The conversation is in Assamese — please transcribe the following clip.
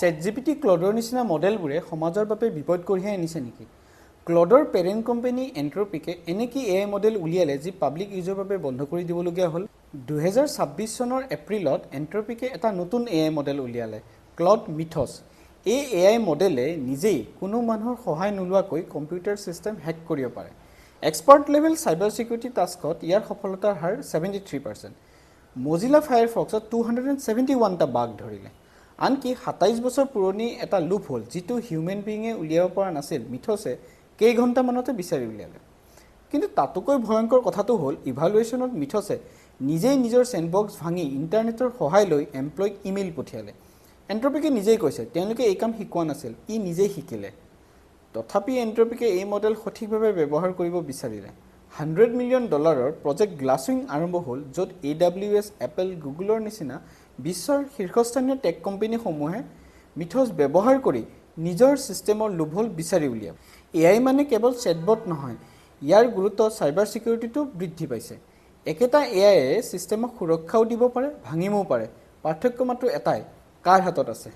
ChatGPT ক্লডৰ নিচিনা মডেলবোৰে সমাজৰ বাবে বিপদ কঢ়িয়াই আনিছে নেকি? ক্লডৰ পেৰেণ্ট কোম্পানী এন্ট্ৰপিকে এনে কি AI মডেল উলিয়ালে যি পাব্লিক ইউজৰ বাবে বন্ধ কৰি দিবলগীয়া হ'ল? 2026 চনৰ এপ্ৰিলত এন্ট্ৰপিকে এটা নতুন AI মডেল উলিয়ালে, ক্লড মিথছ। এই AI মডেলে নিজেই কোনো মানুহৰ সহায় নোলোৱাকৈ কম্পিউটাৰ চিষ্টেম হেক কৰিব পাৰে। এক্সপাৰ্ট লেভেল চাইবাৰ চিকিউৰিটি টাস্কত ইয়াৰ সফলতাৰ হাৰ 73%। মজিলা ফায়াৰফক্সত 271টা বাগ ধৰিলে। আনকি 27 বছৰ পুৰণি এটা লুপ হ'ল যিটো হিউমেন বিঙে উলিয়াব পৰা নাছিল, মিথছে কেইঘণ্টামানতে বিচাৰি উলিয়ালে। কিন্তু তাতোকৈ ভয়ংকৰ কথাটো হ'ল ইভালুৱেশ্যনত মিথছে নিজেই নিজৰ চেণ্ডবক্স ভাঙি ইণ্টাৰনেটৰ সহায় লৈ এমপ্লয়ীক ইমেইল পঠিয়ালে। এন্ট্ৰপিকে নিজেই কৈছে তেওঁলোকে এই কাম শিকোৱা নাছিল, ই নিজেই শিকিলে। তথাপি এন্ট্ৰপিকে এই মডেল সঠিকভাৱে ব্যৱহাৰ কৰিব বিচাৰিলে। $100 মিলিয়ন প্ৰজেক্ট গ্লাছউইং আৰম্ভ হ'ল, য'ত AWS, এপল, গুগলৰ নিচিনা বিশ্বৰ শীৰ্ষস্থানীয় টেক কোম্পানীসমূহে মিথছ ব্যৱহাৰ কৰি নিজৰ ছিষ্টেমৰ লুভহোল বিচাৰি উলিয়াব। AI মানে কেৱল চেটবট নহয়, ইয়াৰ গুৰুত্ব চাইবাৰ চিকিউৰিটিটো বৃদ্ধি পাইছে। একেটা AI ছিষ্টেমক সুৰক্ষাও দিব পাৰে, ভাঙিবও পাৰে। পাৰ্থক্য মাত্ৰ এটাই, কাৰ হাতত আছে।